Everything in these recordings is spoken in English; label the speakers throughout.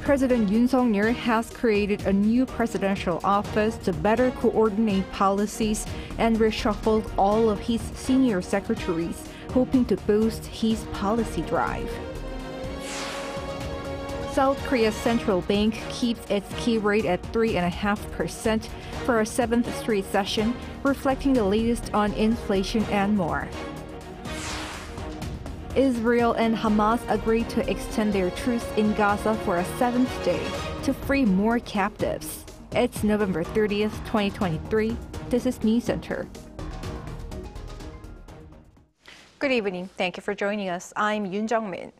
Speaker 1: President Yoon Suk-yeol has created a new presidential office to better coordinate policies and reshuffled all of his senior secretaries, hoping to boost his policy drive. South Korea's central bank keeps its key rate at 3.5% for a seventh straight session, reflecting the latest on inflation and more. Israel and Hamas agreed to extend their truce in Gaza for a seventh day to free more captives. It's November 30th, 2023. This is News Center. Good evening. Thank you for joining us. I'm Yoon Jung-min.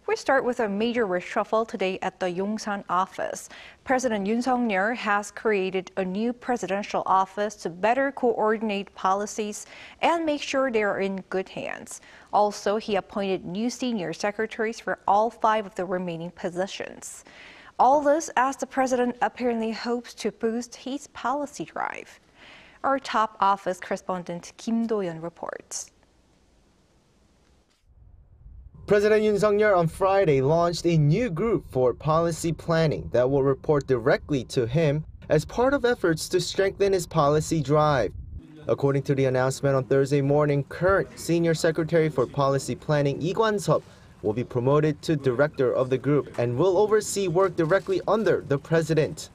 Speaker 1: We start with a major reshuffle today at the Yongsan office. President Yoon Suk-yeol has created a new presidential office to better coordinate policies and make sure they are in good hands. Also, he appointed new senior secretaries for all 5 of the remaining positions. All this as the president apparently hopes to boost his policy drive. Our top office correspondent Kim Do-yeon reports.
Speaker 2: President Yoon Suk-yeol on Friday launched a new group for policy planning that will report directly to him as part of efforts to strengthen his policy drive. According to the announcement on Thursday morning, current Senior Secretary for Policy Planning Lee Jong-seok will be promoted to director of the group and will oversee work directly under the president.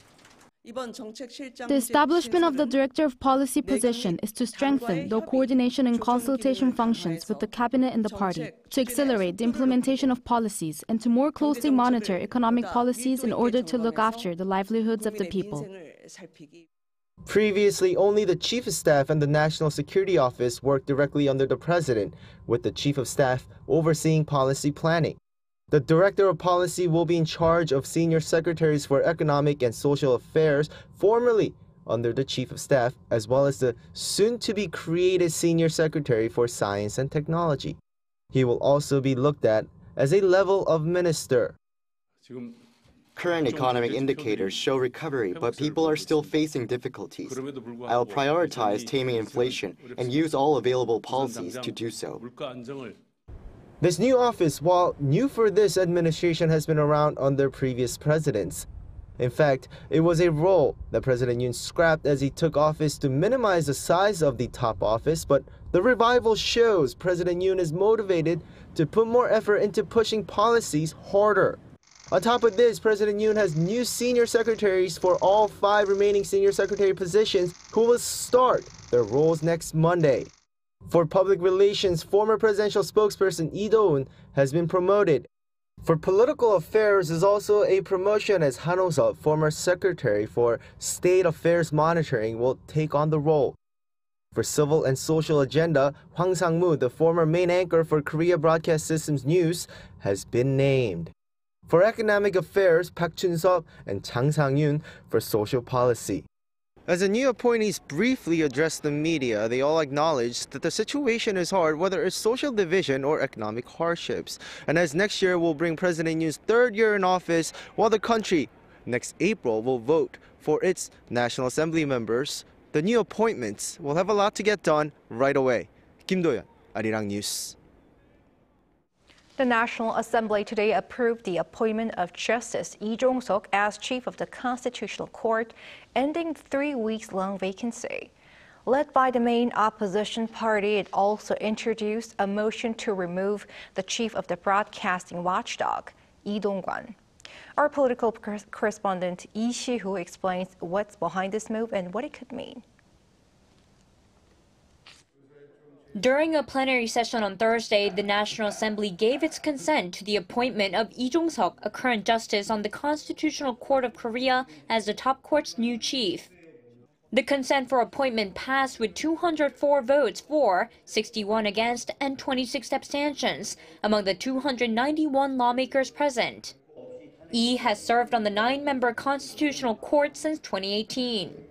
Speaker 3: The establishment of the Director of Policy position is to strengthen the coordination and consultation functions with the cabinet and the party, to accelerate the implementation of policies, and to more closely monitor economic policies in order to look after the livelihoods of the people.
Speaker 2: Previously, only the Chief of Staff and the National Security Office worked directly under the president, with the Chief of Staff overseeing policy planning. The Director of Policy will be in charge of Senior Secretaries for Economic and Social Affairs, formerly under the Chief of Staff, as well as the soon-to-be-created Senior Secretary for Science and Technology. He will also be looked at as a level of minister.
Speaker 4: Current economic indicators show recovery, but people are still facing difficulties. I'll prioritize taming inflation and use all available policies to do so.
Speaker 2: This new office, while new for this administration, has been around under previous presidents. In fact, it was a role that President Yoon scrapped as he took office to minimize the size of the top office, but the revival shows President Yoon is motivated to put more effort into pushing policies harder. On top of this, President Yoon has new senior secretaries for all 5 remaining senior secretary positions who will start their roles next Monday. For public relations, former presidential spokesperson Lee Jong-seok has been promoted. For political affairs is also a promotion as Han Ho-seok, former secretary for state affairs monitoring, will take on the role. For civil and social agenda, Hwang Sang-moo, the former main anchor for Korea Broadcast Systems News, has been named. For economic affairs, Park Chun-seok and Chang Sang-yoon for social policy. As the new appointees briefly addressed the media, they all acknowledged that the situation is hard, whether it's social division or economic hardships. And as next year will bring President Yoon's 3rd year in office, while the country next April will vote for its National Assembly members, the new appointments will have a lot to get done right away. Kim Do-yeon, Arirang News.
Speaker 1: The National Assembly today approved the appointment of Justice Lee Jong-seok as Chief of the Constitutional Court, ending 3 weeks-long vacancy. Led by the main opposition party, it also introduced a motion to remove the Chief of the Broadcasting Watchdog, Lee Dong-kwan. Our political correspondent Lee Si-hoo explains what's behind this move and what it could mean.
Speaker 5: During a plenary session on Thursday, the National Assembly gave its consent to the appointment of Lee Jong-seok, a current justice on the Constitutional Court of Korea, as the top court's new chief. The consent for appointment passed with 204 votes for, 61 against, and 26 abstentions among the 291 lawmakers present. Lee has served on the 9-member Constitutional Court since 2018.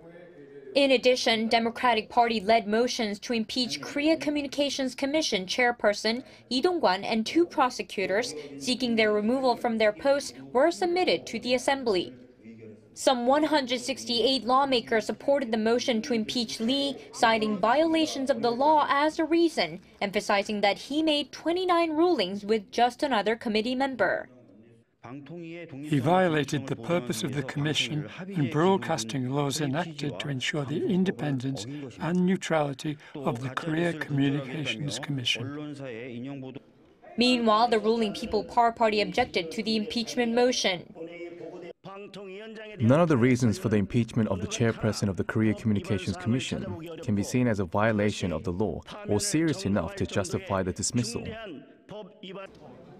Speaker 5: In addition, Democratic Party-led motions to impeach Korea Communications Commission chairperson Lee Dong-kwan and 2 prosecutors seeking their removal from their posts were submitted to the Assembly. Some 168 lawmakers supported the motion to impeach Lee, citing violations of the law as a reason, emphasizing that he made 29 rulings with just another committee member.
Speaker 6: He violated the purpose of the Commission and broadcasting laws enacted to ensure the independence and neutrality of the Korea Communications Commission.
Speaker 5: Meanwhile, the ruling People Power Party objected to the impeachment motion.
Speaker 7: None of the reasons for the impeachment of the chairperson of the Korea Communications Commission can be seen as a violation of the law or serious enough to justify the dismissal.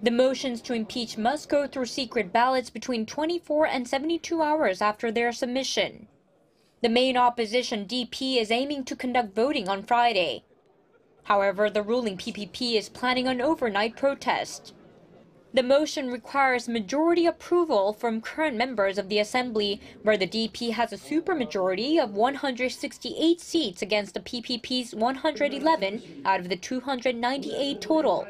Speaker 5: The motions to impeach must go through secret ballots between 24 and 72 hours after their submission. The main opposition, DP, is aiming to conduct voting on Friday. However, the ruling PPP is planning an overnight protest. The motion requires majority approval from current members of the Assembly, where the DP has a supermajority of 168 seats against the PPP's 111 out of the 298 total.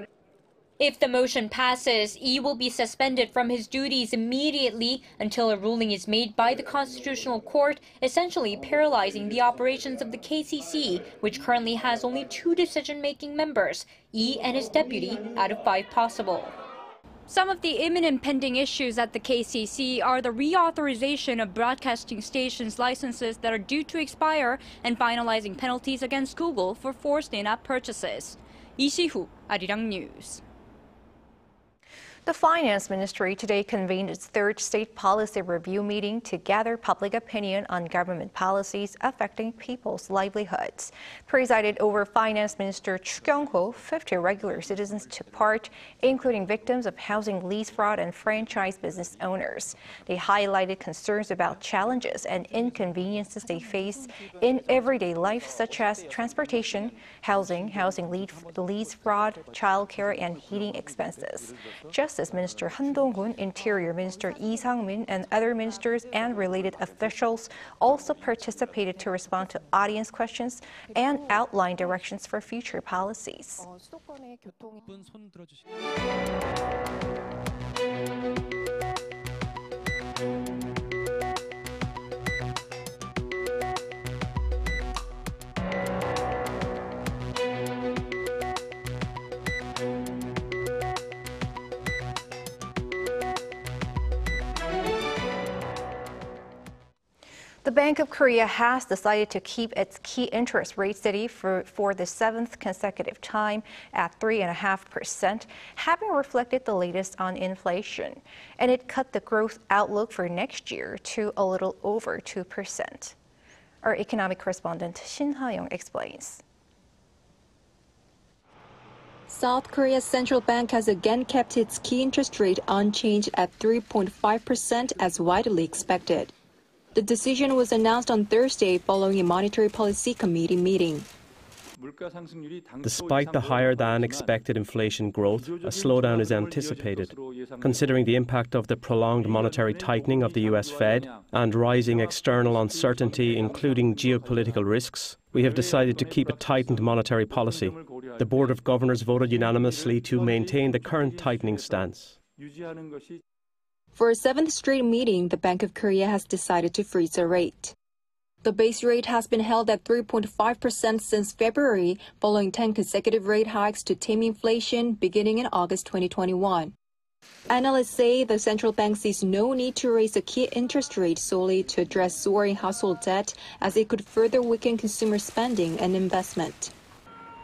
Speaker 5: If the motion passes, Lee will be suspended from his duties immediately until a ruling is made by the Constitutional Court, essentially paralyzing the operations of the KCC, which currently has only 2 decision-making members, Lee and his deputy, out of 5 possible. Some of the imminent pending issues at the KCC are the reauthorization of broadcasting stations' licenses that are due to expire and finalizing penalties against Google for forced in-app purchases. Lee Si-hu, Arirang News.
Speaker 1: The Finance Ministry today convened its third state policy review meeting to gather public opinion on government policies affecting people's livelihoods. Presided over Finance Minister Chu Kyung-ho, 50 regular citizens took part, including victims of housing lease fraud and franchise business owners. They highlighted concerns about challenges and inconveniences they face in everyday life, such as transportation, housing lease fraud, childcare, and heating expenses. Justice Minister Han Dong-hoon, Interior Minister Lee Sang-min, and other ministers and related officials also participated to respond to audience questions and outline directions for future policies. The Bank of Korea has decided to keep its key interest rate steady for the 7th consecutive time at 3.5%, having reflected the latest on inflation. And it cut the growth outlook for next year to a little over 2%. Our economic correspondent Shin Ha-young explains.
Speaker 8: South Korea's central bank has again kept its key interest rate unchanged at 3.5% as widely expected. The decision was announced on Thursday following a Monetary Policy Committee meeting.
Speaker 9: Despite the higher-than-expected inflation growth, a slowdown is anticipated. Considering the impact of the prolonged monetary tightening of the U.S. Fed and rising external uncertainty, including geopolitical risks, we have decided to keep a tightened monetary policy. The Board of Governors voted unanimously to maintain the current tightening stance.
Speaker 8: For a 7th straight meeting, the Bank of Korea has decided to freeze the rate. The base rate has been held at 3.5% since February, following 10 consecutive rate hikes to tame inflation beginning in August 2021. Analysts say the central bank sees no need to raise the key interest rate solely to address soaring household debt, as it could further weaken consumer spending and investment.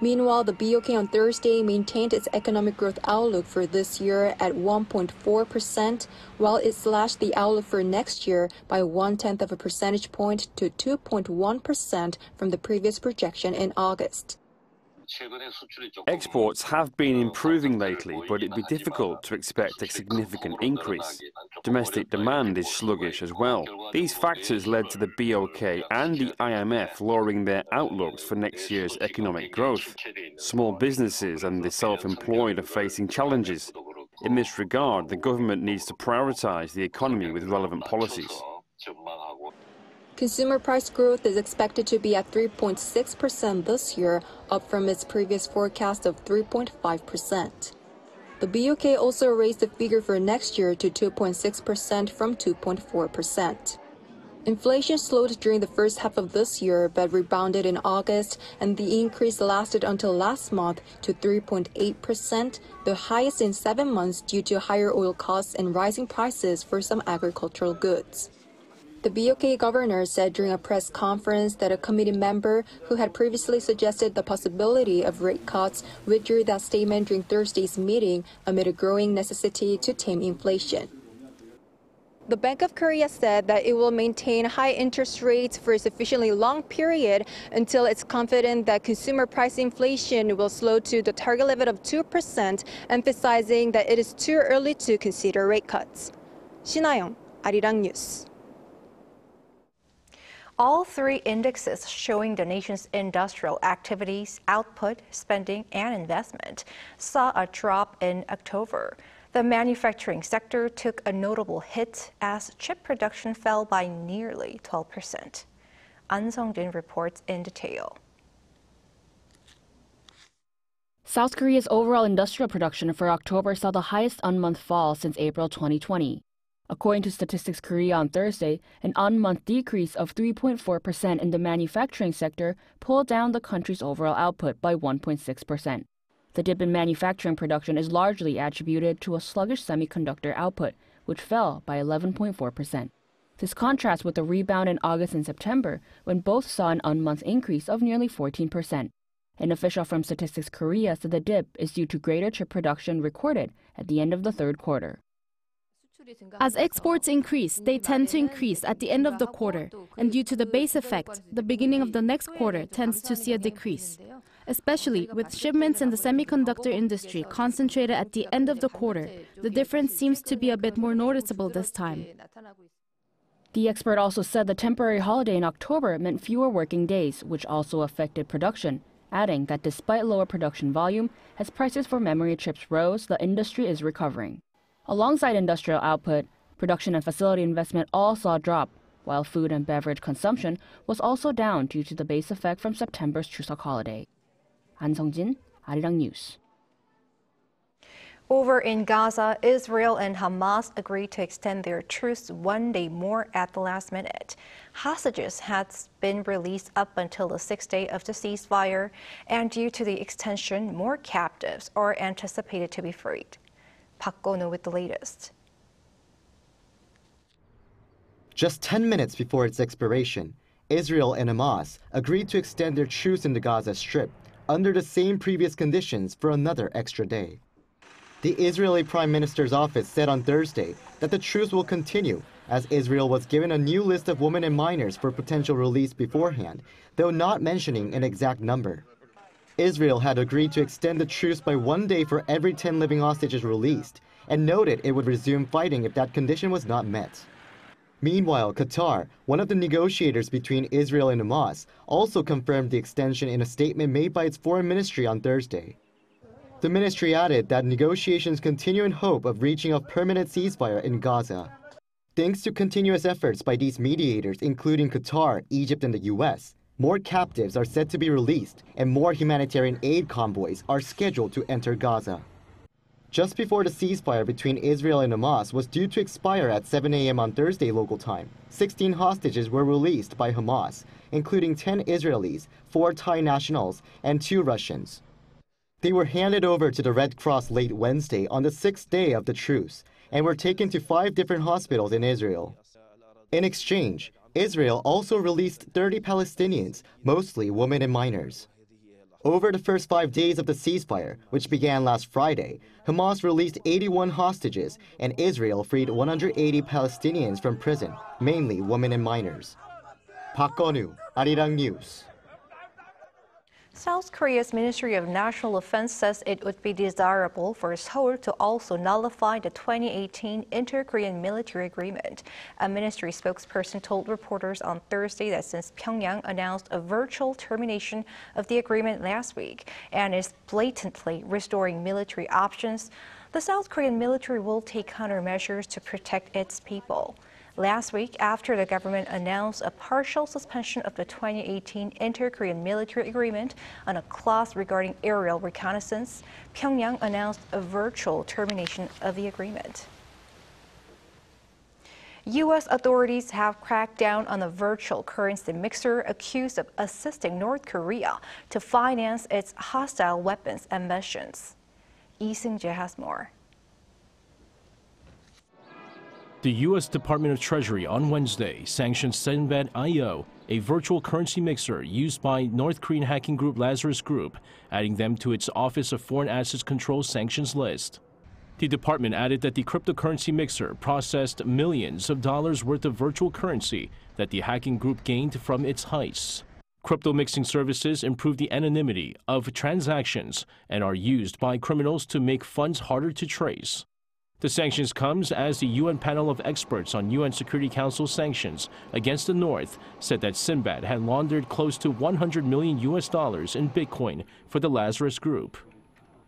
Speaker 8: Meanwhile, the BOK on Thursday maintained its economic growth outlook for this year at 1.4%, while it slashed the outlook for next year by 0.1 of a percentage point to 2.1% from the previous projection in August.
Speaker 10: Exports have been improving lately, but it'd be difficult to expect a significant increase. Domestic demand is sluggish as well. These factors led to the BOK and the IMF lowering their outlooks for next year's economic growth. Small businesses and the self-employed are facing challenges. In this regard, the government needs to prioritize the economy with relevant policies.
Speaker 8: Consumer price growth is expected to be at 3.6% this year, up from its previous forecast of 3.5%. The BOK also raised the figure for next year to 2.6% from 2.4%. Inflation slowed during the first half of this year but rebounded in August, and the increase lasted until last month to 3.8%, the highest in 7 months due to higher oil costs and rising prices for some agricultural goods. The BOK governor said during a press conference that a committee member who had previously suggested the possibility of rate cuts withdrew that statement during Thursday's meeting amid a growing necessity to tame inflation. The Bank of Korea said that it will maintain high interest rates for a sufficiently long period until it's confident that consumer price inflation will slow to the target level of 2%, emphasizing that it is too early to consider rate cuts. 신하영, Arirang News.
Speaker 1: All three indexes showing the nation's industrial activities, output, spending, and investment saw a drop in October. The manufacturing sector took a notable hit as chip production fell by nearly 12%. An Sung-jin reports in detail.
Speaker 11: South Korea's overall industrial production for October saw the highest on-month fall since April 2020. According to Statistics Korea on Thursday, an on-month decrease of 3.4% in the manufacturing sector pulled down the country's overall output by 1.6%. The dip in manufacturing production is largely attributed to a sluggish semiconductor output, which fell by 11.4%. This contrasts with the rebound in August and September, when both saw an on-month increase of nearly 14%. An official from Statistics Korea said the dip is due to greater chip production recorded at the end of the third quarter.
Speaker 3: As exports increase, they tend to increase at the end of the quarter, and due to the base effect, the beginning of the next quarter tends to see a decrease. Especially with shipments in the semiconductor industry concentrated at the end of the quarter, the difference seems to be a bit more noticeable this time.
Speaker 11: The expert also said the temporary holiday in October meant fewer working days, which also affected production, adding that despite lower production volume, as prices for memory chips rose, the industry is recovering. Alongside industrial output, production and facility investment all saw a drop, while food and beverage consumption was also down due to the base effect from September's Chuseok holiday. An Sung-jin, Arirang News.
Speaker 1: Over in Gaza, Israel and Hamas agreed to extend their truce 1 day more at the last minute. Hostages had been released up until the 6th day of the ceasefire, and due to the extension, more captives are anticipated to be freed. Park Go-no with the latest.
Speaker 4: Just 10 minutes before its expiration, Israel and Hamas agreed to extend their truce in the Gaza Strip under the same previous conditions for another extra day. The Israeli Prime Minister's office said on Thursday that the truce will continue as Israel was given a new list of women and minors for potential release beforehand, though not mentioning an exact number. Israel had agreed to extend the truce by 1 day for every 10 living hostages released and noted it would resume fighting if that condition was not met. Meanwhile, Qatar, one of the negotiators between Israel and Hamas, also confirmed the extension in a statement made by its foreign ministry on Thursday. The ministry added that negotiations continue in hope of reaching a permanent ceasefire in Gaza. Thanks to continuous efforts by these mediators, including Qatar, Egypt, and the U.S., more captives are set to be released and more humanitarian aid convoys are scheduled to enter Gaza. Just before the ceasefire between Israel and Hamas was due to expire at 7 a.m. on Thursday local time, 16 hostages were released by Hamas, including 10 Israelis, 4 Thai nationals, and 2 Russians. They were handed over to the Red Cross late Wednesday on the 6th day of the truce and were taken to 5 different hospitals in Israel. In exchange, Israel also released 30 Palestinians, mostly women and minors. Over the first 5 days of the ceasefire, which began last Friday, Hamas released 81 hostages and Israel freed 180 Palestinians from prison, mainly women and minors. Park Go-no, Arirang News.
Speaker 1: South Korea's Ministry of National Defense says it would be desirable for Seoul to also nullify the 2018 Inter-Korean Military Agreement. A ministry spokesperson told reporters on Thursday that since Pyongyang announced a virtual termination of the agreement last week and is blatantly restoring military options, the South Korean military will take countermeasures to protect its people. Last week, after the government announced a partial suspension of the 2018 Inter-Korean Military Agreement on a clause regarding aerial reconnaissance, Pyongyang announced a virtual termination of the agreement. U.S. authorities have cracked down on a virtual currency mixer accused of assisting North Korea to finance its hostile weapons ambitions. Lee Jong-seok has more.
Speaker 12: The U.S. Department of Treasury on Wednesday sanctioned Sinbad.io, a virtual currency mixer used by North Korean hacking group Lazarus Group, adding them to its Office of Foreign Assets Control sanctions list. The department added that the cryptocurrency mixer processed millions of dollars worth of virtual currency that the hacking group gained from its heists. Crypto mixing services improve the anonymity of transactions and are used by criminals to make funds harder to trace. The sanctions comes as the UN panel of experts on UN Security Council sanctions against the North said that Sinbad had laundered close to $100 million in Bitcoin for the Lazarus Group.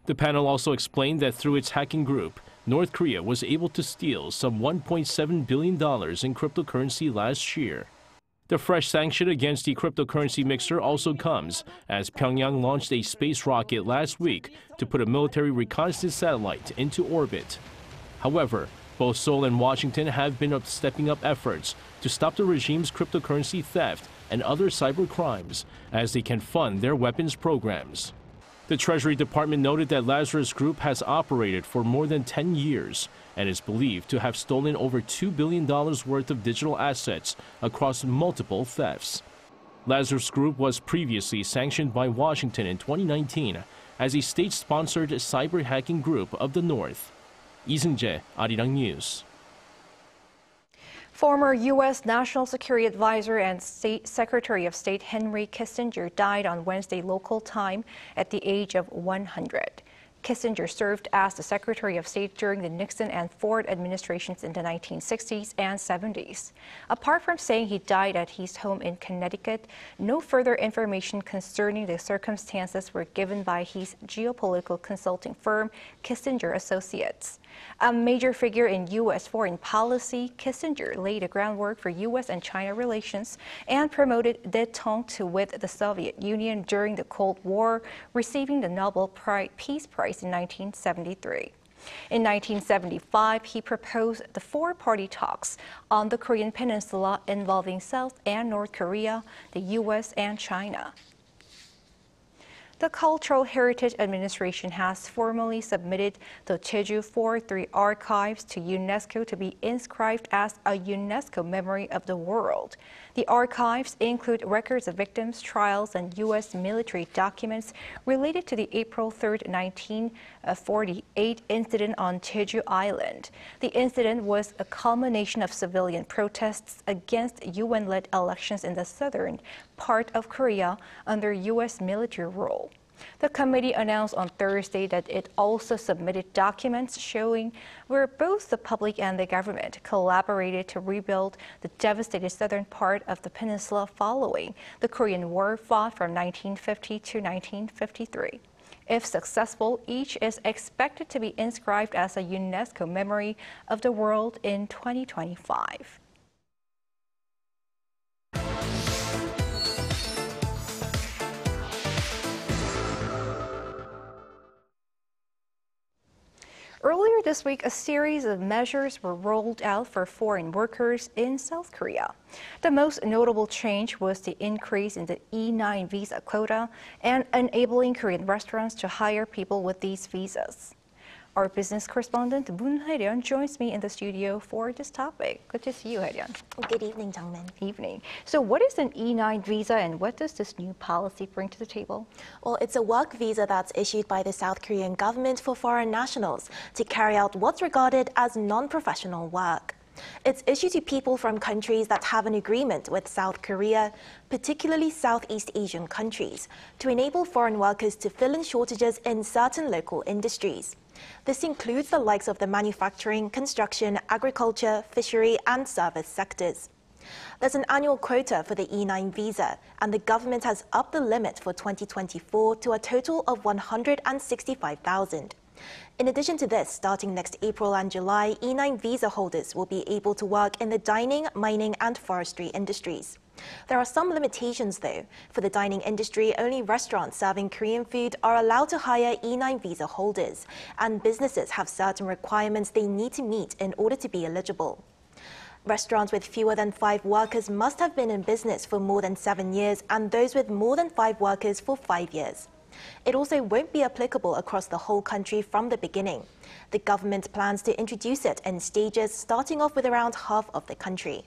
Speaker 12: The panel also explained that through its hacking group, North Korea was able to steal some $1.7 billion in cryptocurrency last year. The fresh sanction against the cryptocurrency mixer also comes as Pyongyang launched a space rocket last week to put a military reconnaissance satellite into orbit. However, both Seoul and Washington have been stepping up efforts to stop the regime's cryptocurrency theft and other cyber crimes as they can fund their weapons programs. The Treasury Department noted that Lazarus Group has operated for more than 10 years and is believed to have stolen over $2 billion worth of digital assets across multiple thefts. Lazarus Group was previously sanctioned by Washington in 2019 as a state-sponsored cyber hacking group of the North. Lee Jong-seok, Arirang News.
Speaker 1: Former U.S. National Security Advisor and Secretary of State Henry Kissinger died on Wednesday local time at the age of 100. Kissinger served as the Secretary of State during the Nixon and Ford administrations in the 1960s and 70s. Apart from saying he died at his home in Connecticut, no further information concerning the circumstances were given by his geopolitical consulting firm, Kissinger Associates. A major figure in U.S. foreign policy, Kissinger laid the groundwork for U.S. and China relations and promoted détente with the Soviet Union during the Cold War, receiving the Nobel Peace Prize in 1973. In 1975, he proposed the four-party talks on the Korean Peninsula involving South and North Korea, the U.S. and China. The Cultural Heritage Administration has formally submitted the Jeju 4-3 archives to UNESCO to be inscribed as a UNESCO Memory of the World. The archives include records of victims, trials, and U.S. military documents related to the April 3, 1948 incident on Jeju Island. The incident was a culmination of civilian protests against UN-led elections in the southern part of Korea under U.S. military rule. The committee announced on Thursday that it also submitted documents showing where both the public and the government collaborated to rebuild the devastated southern part of the peninsula following the Korean War fought from 1950 to 1953. If successful, each is expected to be inscribed as a UNESCO Memory of the World in 2025. Earlier this week, a series of measures were rolled out for foreign workers in South Korea. The most notable change was the increase in the E9 visa quota and enabling Korean restaurants to hire people with these visas. Our business correspondent Moon Hae-ryun joins me in the studio for this topic. Good to see you, Hae-ryun.
Speaker 13: Good evening, Jung-min.
Speaker 1: Evening. So what is an E9 visa and what does this new policy bring to the table?
Speaker 13: Well, it's a work visa that's issued by the South Korean government for foreign nationals to carry out what's regarded as non-professional work. It's issued to people from countries that have an agreement with South Korea, particularly Southeast Asian countries, to enable foreign workers to fill in shortages in certain local industries. This includes the likes of the manufacturing, construction, agriculture, fishery, and service sectors. There's an annual quota for the E9 visa, and the government has upped the limit for 2024 to a total of 165,000. In addition to this, starting next April and July, E9 visa holders will be able to work in the dining, mining, and forestry industries. There are some limitations, though. For the dining industry, only restaurants serving Korean food are allowed to hire E9 visa holders, and businesses have certain requirements they need to meet in order to be eligible. Restaurants with fewer than 5 workers must have been in business for more than 7 years, and those with more than 5 workers for 5 years. It also won't be applicable across the whole country from the beginning. The government plans to introduce it in stages, starting off with around half of the country.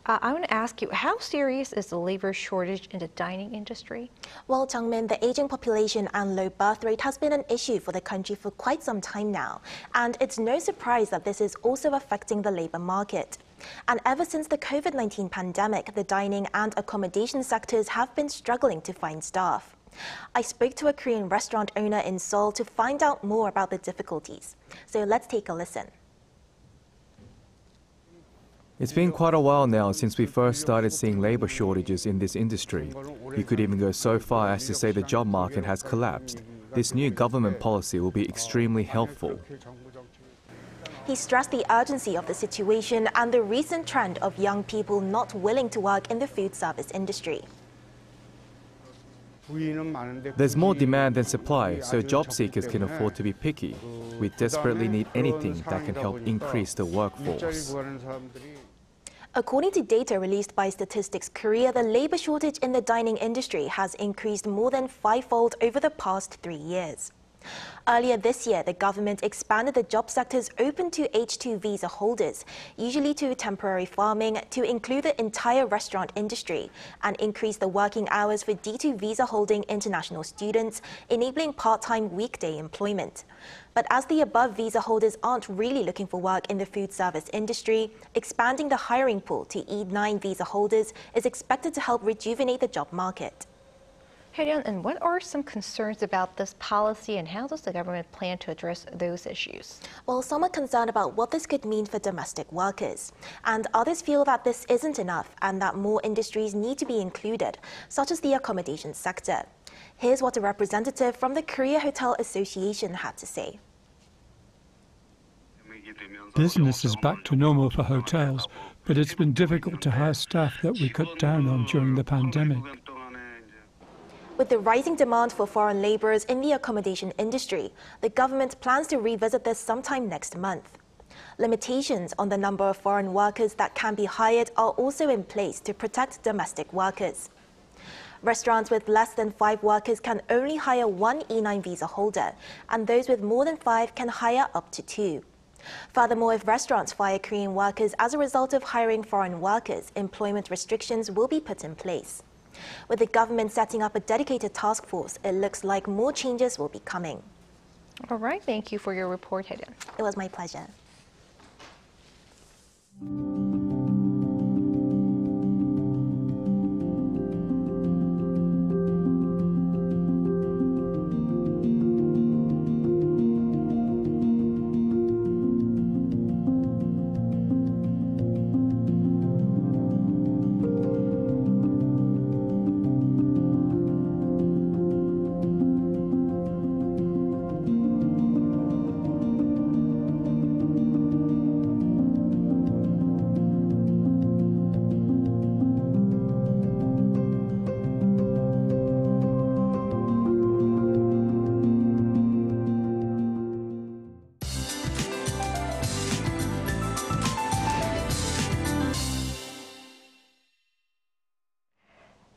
Speaker 1: I want to ask you, how serious is the labor shortage in the dining industry?
Speaker 13: Well, Jung-min, the aging population and low birth rate has been an issue for the country for quite some time now. And it's no surprise that this is also affecting the labor market. And ever since the COVID-19 pandemic, the dining and accommodation sectors have been struggling to find staff. I spoke to a Korean restaurant owner in Seoul to find out more about the difficulties. So let's take a listen.
Speaker 7: It's been quite a while now since we first started seeing labor shortages in this industry. You could even go so far as to say the job market has collapsed. This new government policy will be extremely helpful.
Speaker 13: He stressed the urgency of the situation and the recent trend of young people not willing to work in the food service industry.
Speaker 7: There's more demand than supply, so job seekers can afford to be picky. We desperately need anything that can help increase the workforce.
Speaker 13: According to data released by Statistics Korea, the labor shortage in the dining industry has increased more than 5-fold over the past 3 years. Earlier this year, the government expanded the job sectors open to H2 visa holders, usually to temporary farming, to include the entire restaurant industry, and increased the working hours for D2 visa holding international students, enabling part-time weekday employment. But as the above visa holders aren't really looking for work in the food service industry, expanding the hiring pool to E9 visa holders is expected to help rejuvenate the job market.
Speaker 1: Hae-ryun, and what are some concerns about this policy, and how does the government plan to address those issues?
Speaker 13: Well, some are concerned about what this could mean for domestic workers, and others feel that this isn't enough and that more industries need to be included, such as the accommodation sector. Here's what a representative from the Korea Hotel Association had to say.
Speaker 6: Business is back to normal for hotels, but it's been difficult to hire staff that we cut down on during the pandemic.
Speaker 13: With the rising demand for foreign laborers in the accommodation industry, the government plans to revisit this sometime next month. Limitations on the number of foreign workers that can be hired are also in place to protect domestic workers. Restaurants with less than 5 workers can only hire 1 E9 visa holder, and those with more than 5 can hire up to 2. Furthermore, if restaurants fire Korean workers as a result of hiring foreign workers, employment restrictions will be put in place. With the government setting up a dedicated task force, it looks like more changes will be coming.
Speaker 1: All right, thank you for your report, Hae-ryun.
Speaker 13: It was my pleasure.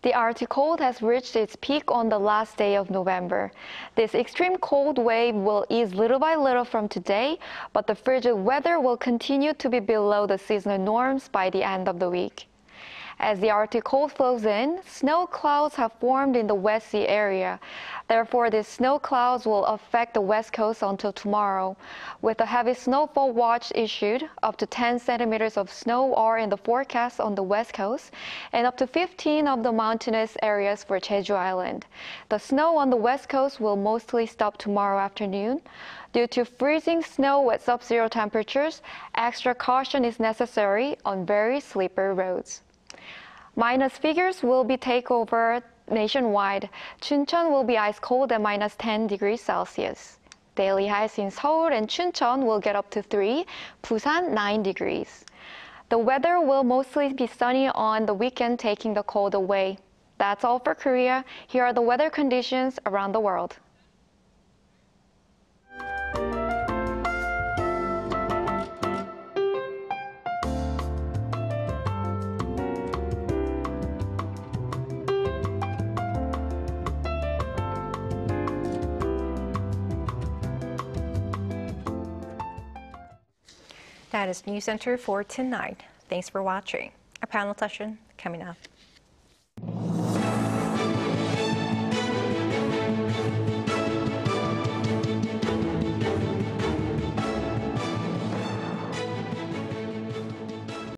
Speaker 14: The Arctic cold has reached its peak on the last day of November. This extreme cold wave will ease little by little from today, but the frigid weather will continue to be below the seasonal norms by the end of the week. As the Arctic cold flows in, snow clouds have formed in the West Sea area. Therefore, these snow clouds will affect the West Coast until tomorrow. With a heavy snowfall watch issued, up to 10 centimeters of snow are in the forecast on the West Coast, and up to 15 of the mountainous areas for Jeju Island. The snow on the West Coast will mostly stop tomorrow afternoon. Due to freezing snow at sub-zero temperatures, extra caution is necessary on very slippery roads. Minus figures will be take over nationwide. Chuncheon will be ice cold at minus 10 degrees Celsius. Daily highs in Seoul and Chuncheon will get up to 3, Busan 9 degrees. The weather will mostly be sunny on the weekend, taking the cold away. That's all for Korea. Here are the weather conditions around the world.
Speaker 1: That is News Center for tonight. Thanks for watching. A panel session coming up.